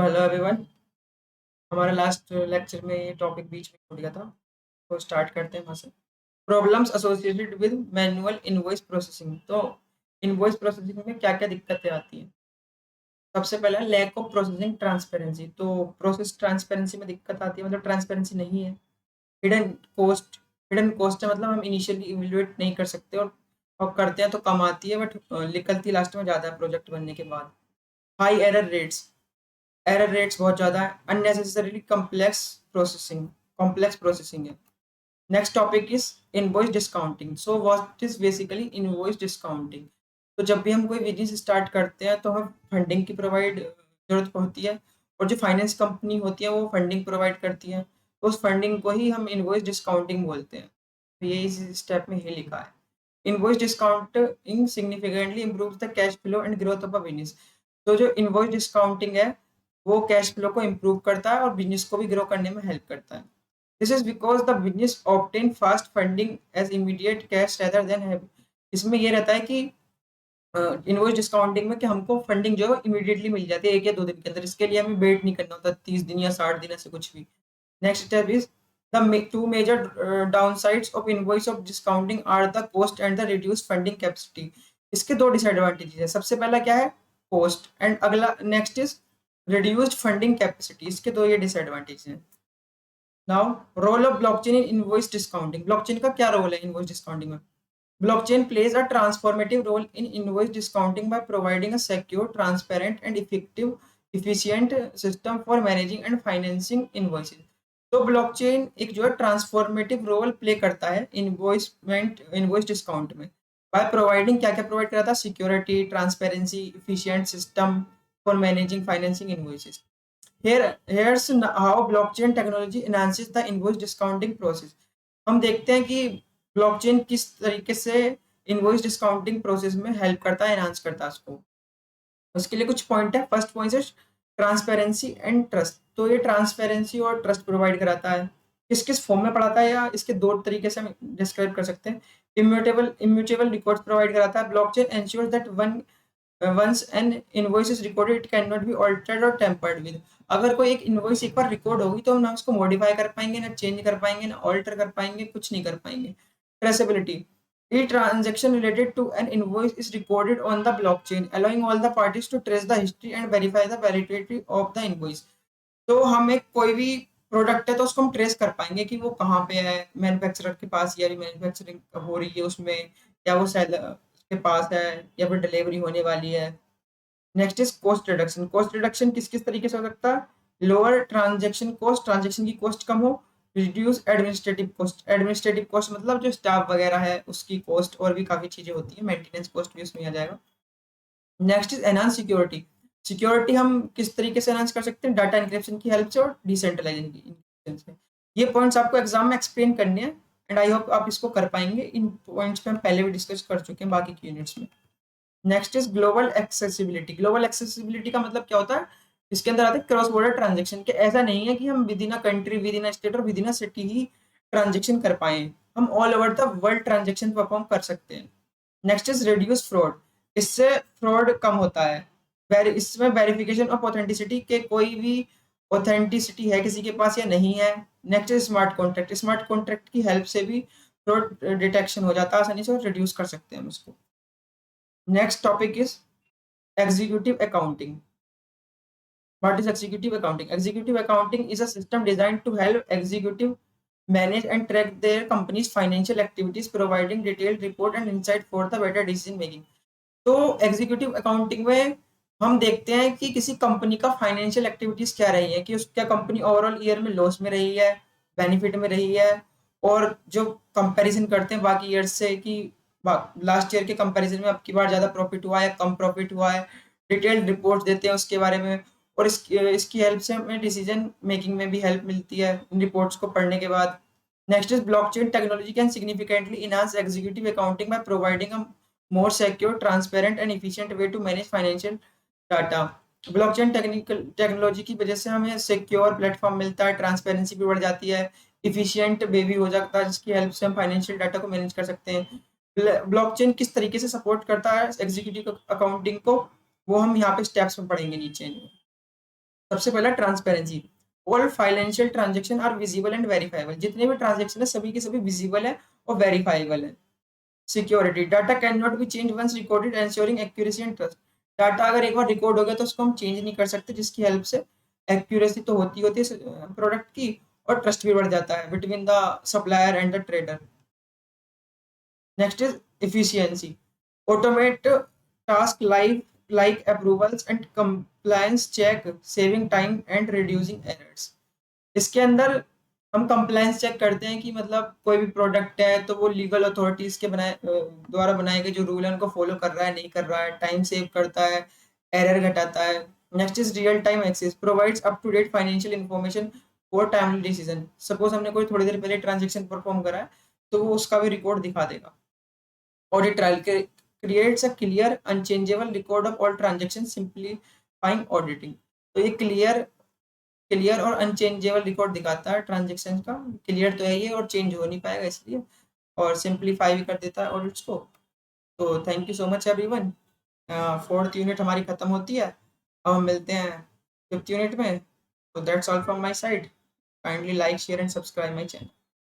Hello everyone. हमारा last lecture में ये टॉपिक बीच में छूट गया था, तो स्टार्ट करते हैं वहाँ से। Problems associated with manual invoice processing. तो इनवॉइस प्रोसेसिंग में क्या क्या दिक्कतें आती हैं? सबसे पहला लैक ऑफ प्रोसेसिंग ट्रांसपेरेंसी। तो प्रोसेस ट्रांसपेरेंसी में दिक्कत आती है, मतलब ट्रांसपेरेंसी नहीं है। Hidden cost. हिडन कॉस्ट है, मतलब हम इनिशियली इवेल्युएट नहीं कर सकते, और करते हैं तो कम आती है, बट निकलती लास्ट में ज़्यादा है प्रोजेक्ट बनने के बाद। हाई एरर रेट्स बहुत ज़्यादा है। अननेसेसरीली कॉम्प्लेक्स प्रोसेसिंग है। Next topic is invoice discounting. So what is basically invoice discounting? तो जब भी हम कोई बिजनेस स्टार्ट करते हैं तो हमें फंडिंग की प्रोवाइड जरूरत होती है, और जो फाइनेंस कंपनी होती है वो फंडिंग प्रोवाइड करती है, तो उस फंडिंग को ही हम इनवॉइस डिस्काउंटिंग बोलते हैं। तो ये इस स्टेप में ही लिखा है। Invoice discounting significantly improve the cash flow and growth of a business. तो जो इनवॉइस डिस्काउंटिंग है वो कैश फ्लो को इम्प्रूव करता है और बिजनेस को भी ग्रो करने में हेल्प करता है। This is because the business obtain fast funding as immediate cash rather than have. इसमें ये रहता है कि इनवॉइस डिस्काउंटिंग में कि हमको फंडिंग जो है इमीडिएटली मिल जाती है 1 या 2 दिन के अंदर। इसके लिए हमें वेट नहीं करना होता 30 दिन या 60 दिन, ऐसे कुछ भी। Next step is the two major downsides of invoice of discounting are the cost and the reduce funding capacity. इसके दो डिसएडवांटेजेस है। सबसे पहला क्या है? कॉस्ट। एंड अगला next is reduced funding capacity. इसके दो ये डिसएडवांटेज हैं। Now role of blockchain in invoice discounting. Blockchain का क्या रोल है इनवॉइस डिस्काउंटिंग में? Blockchain plays a transformative role in invoice discounting by providing a secure, transparent, and efficient system for managing and financing invoices. तो blockchain एक जो है transformative role play करता है इनवॉइस डिस्काउंट में। बाय प्रोवाइडिंग क्या क्या प्रोवाइड कराता है? Security, transparency, efficient system for managing financing invoices. Here's how blockchain technology enhances the invoice discounting process. हम देखते हैं कि ब्लॉकचेन किस तरीके से इनवॉइस डिस्काउंटिंग प्रोसेस में हेल्प करता है, एनहांस करता है उसको। उसके लिए कुछ पॉइंट है। फर्स्ट पॉइंट है ट्रांसपेरेंसी एंड ट्रस्ट। तो ये ट्रांसपेरेंसी और ट्रस्ट प्रोवाइड कराता है। किस किस फॉर्म में पढ़ाता है, या इसके दो तरीके से हम डिस्क्राइब कर सकते हैं। इम्यूटेबल रिकॉर्ड्स प्रोवाइड कराता है। Blockchain ensures that once an invoice is recorded it can not be altered और टेम्पर्ड विद। अगर कोई एक इनवॉइस एक बार रिकॉर्ड होगी तो हम ना उसको मॉडिफाई कर पाएंगे, ना चेंज कर पाएंगे, ना ऑल्टर कर पाएंगे, कुछ नहीं कर पाएंगे। Traceability. Each transaction related to an invoice is recorded on the blockchain, allowing all the parties to trace the history and verify the validity of the invoice. तो हम एक कोई भी प्रोडक्ट है तो उसको हम ट्रेस कर पाएंगे कि वो कहाँ पे है, मैन्युफैक्चरर के पास, या मैन्युफैक्चरिंग हो रही है उसमें, या वो सेलर के पास है, या फिर डिलीवरी होने वाली है। Next is cost reduction. Cost reduction किस किस तरीके से हो सकता है? लोअर ट्रांजेक्शन कॉस्ट, ट्रांजेक्शन की कॉस्ट कम हो। Reduce administrative cost. Administrative cost मतलब जो स्टाफ वगैरह है उसकी कॉस्ट, और भी काफी चीजें होती है, मेंटेनेंस कॉस्ट भी उसमें आ जाएगा। Next is enhance security. Security हम किस तरीके से एनहांस कर सकते हैं? डाटा इंक्रिप्शन की हेल्प से और डिसेंट्रलाइजेशन की encryption से। ये पॉइंट्स आपको एग्जाम में एक्सप्लेन करने हैं, एंड आई होप आप इसको कर पाएंगे। इन पॉइंट्स पे हम पहले भी डिस्कस कर चुके हैं बाकी की यूनिट्स में। Next is global accessibility. Global accessibility का मतलब क्या होता है? इसके अंदर आते हैं क्रॉस बॉर्डर ट्रांजेक्शन के। ऐसा नहीं है कि हम within a country, within a state और विद इन अ सिटी ही ट्रांजेक्शन कर पाए, हम all over the world transaction perform कर सकते हैं। Next is reduce fraud. इससे फ्रॉड कम होता है। इसमें वेरिफिकेशन ऑफ ऑथेंटिसिटी के, कोई भी ऑथेंटिसिटी है किसी के पास या नहीं है। Next is smart contract. Smart contract की हेल्प से भी फ्रॉड डिटेक्शन हो जाता है आसानी से, और रिड्यूस कर सकते हैं हम उसको। Next topic is executive accounting. What is executive accounting? Executive accounting is a system designed to help executive manage and track their company's financial activities, providing detailed report and insight for the better decision making. तो executive accounting में हम देखते हैं कि किसी company का financial activities क्या रही है, कि उसका कंपनी ओवरऑल ईयर में लॉस में रही है, बेनिफिट में रही है, और जो कंपैरिजन करते हैं बाकी ईयर से कि लास्ट ईयर के कंपैरिजन में अब की बार ज्यादा प्रॉफिट हुआ है, कम प्रॉफिट हुआ है। डिटेल्ड रिपोर्ट देते हैं उसके बारे में, और इसकी हेल्प से हमें डिसीजन मेकिंग में भी हेल्प मिलती है इन रिपोर्ट्स को पढ़ने के बाद। Next is blockchain technology can significantly enhance executive accounting by providing a more secure, transparent and efficient way to manage financial data. Blockchain technology की वजह से हमें सिक्योर प्लेटफॉर्म मिलता है, ट्रांसपेरेंसी भी बढ़ जाती है, इफिशिएंट वे भी हो जाता है, जिसकी हेल्प से हम फाइनेंशियल डाटा को मैनेज कर सकते हैं। ब्लॉकचेन किस तरीके से सपोर्ट करता है एग्जीक्यूटिव अकाउंटिंग को, वो हम यहाँ पे स्टेप्स में पढ़ेंगे नीचे। सबसे पहला transparency, all financial transaction are visible and verifiable, जितने भी ट्रांजेक्शन है सभी के सभी विजिबल है और वेरीफाइबल है। Security, data can not be change once recorded ensuring accuracy and trust, data अगर एक बार रिकॉर्ड हो गया तो उसको हम चेंज नहीं कर सकते, जिसकी हेल्प से एक्यूरेसी तो होती है प्रोडक्ट की, और ट्रस्ट भी बढ़ जाता है between the supplier and the trader. Next is efficiency, automate task like approvals and compliance check, saving time and reducing errors। इसके अंदर हम कंप्लायंस चेक करते हैं कि मतलब कोई भी प्रोडक्ट है तो वो लीगल अथॉरिटीज के द्वारा बनाए गए जो रूल है उनको फॉलो कर रहा है नहीं कर रहा है, टाइम सेव करता है, एरर घटाता है। Next is real time access, provides up to date financial information for timely decision. Suppose हमने कोई थोड़ी देर पहले ट्रांजेक्शन परफॉर्म करा है तो वो उसका भी रिकॉर्ड दिखा देगा। Audit trail creates a clear, unchangeable record of all transactions, simplifying auditing। तो ये क्लियर और अनचेंजेबल रिकॉर्ड दिखाता है ट्रांजेक्शन का, क्लियर तो है ये और चेंज हो नहीं पाएगा इसलिए, और सिंप्लीफाई भी कर देता है ऑडिट्स को। तो thank you so much everyone. Fourth unit हमारी खत्म होती है, अब हम मिलते हैं फिफ्थ यूनिट में। तो that's all from my side, kindly like share and subscribe my channel.